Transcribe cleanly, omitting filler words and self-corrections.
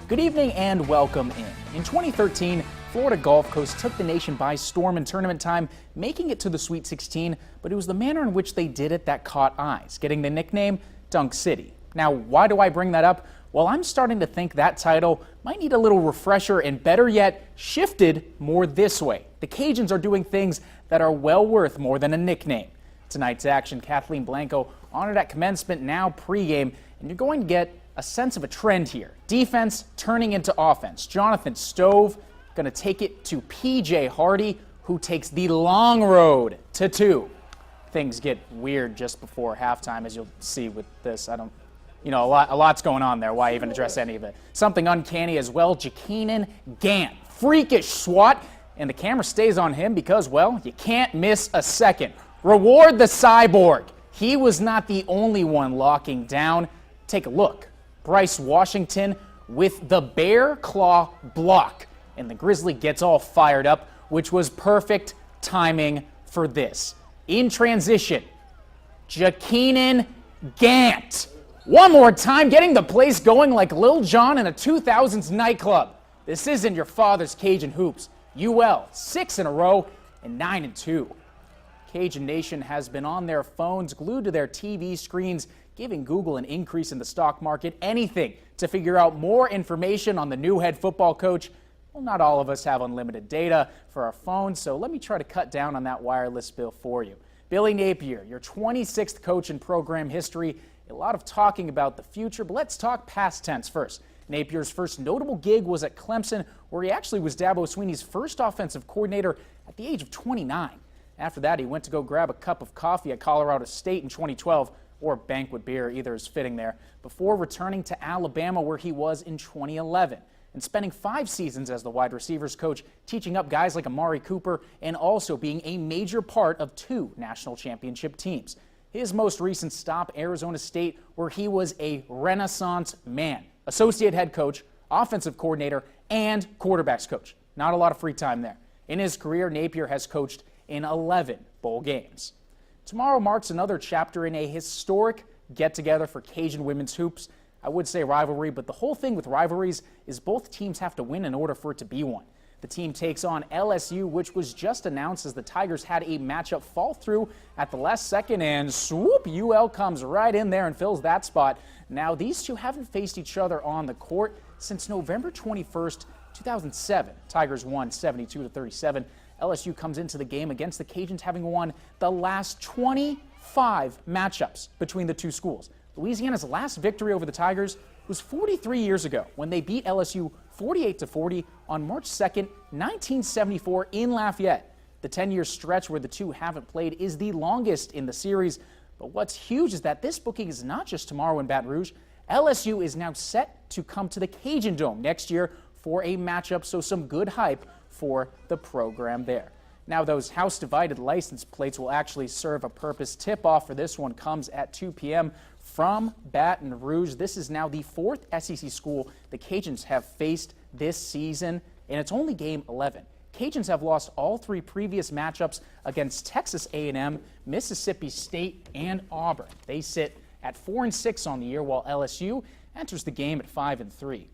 Good evening and welcome in. In 2013, Florida Gulf Coast took the nation by storm in tournament time, making it to the Sweet 16, but it was the manner in which they did it that caught eyes, getting the nickname Dunk City. Now, why do I bring that up? Well, I'm starting to think that title might need a little refresher and, better yet, shifted more this way. The Cajuns are doing things that are well worth more than a nickname. Tonight's action, Kathleen Blanco honored at commencement, now pregame, and you're going to get a sense of a trend here. Defense turning into offense. Jonathan Stove going to take it to PJ Hardy, who takes the long road to 2. Things get weird just before halftime, as you'll see with this. A lot's going on there. Why even address any of it? Something uncanny as well. Jakeenan Gant, freakish swat, and the camera stays on him because, well, you can't miss a second. Reward the cyborg. He was not the only one locking down. Take a look. Bryce Washington with the bear claw block. And the Grizzly gets all fired up, which was perfect timing for this. In transition, Jakeenan Gant. One more time, getting the place going like Lil Jon in a 2000s nightclub. This isn't your father's Cajun hoops. UL, 6 in a row and 9-2. Cajun Nation has been on their phones, glued to their TV screens, giving Google an increase in the stock market, anything to figure out more information on the new head football coach. Well, not all of us have unlimited data for our phones, so let me try to cut down on that wireless bill for you. Billy Napier, your 26th coach in program history. A lot of talking about the future, but let's talk past tense first. Napier's first notable gig was at Clemson, where he actually was Dabo Swinney's first offensive coordinator at the age of 29. After that, he went to go grab a cup of coffee at Colorado State in 2012, or banquet beer, either is fitting there, before returning to Alabama, where he was in 2011, and spending 5 seasons as the wide receivers coach, teaching up guys like Amari Cooper, and also being a major part of 2 national championship teams. His most recent stop, Arizona State, where he was a renaissance man, associate head coach, offensive coordinator, and quarterbacks coach. Not a lot of free time there. In his career, Napier has coached in 11 bowl games. Tomorrow marks another chapter in a historic get-together for Cajun women's hoops. I would say rivalry, but the whole thing with rivalries is both teams have to win in order for it to be one. The team takes on LSU, which was just announced as the Tigers had a matchup fall through at the last second, and swoop, UL comes right in there and fills that spot. Now, these two haven't faced each other on the court since November 21st, 2007. Tigers won 72-37. LSU comes into the game against the Cajuns having won the last 25 matchups between the two schools. Louisiana's last victory over the Tigers was 43 years ago when they beat LSU 48-40 on March 2nd, 1974 in Lafayette. The 10-year stretch where the two haven't played is the longest in the series. But what's huge is that this booking is not just tomorrow in Baton Rouge. LSU is now set to come to the Cajun Dome next year for a matchup, so some good hype for the program there. Now, those house-divided license plates will actually serve a purpose. Tip-off for this one comes at 2 p.m. from Baton Rouge. This is now the 4th SEC school the Cajuns have faced this season, and it's only game 11. Cajuns have lost all 3 previous matchups against Texas A&M, Mississippi State, and Auburn. They sit at 4-6 on the year, while LSU enters the game at 5-3.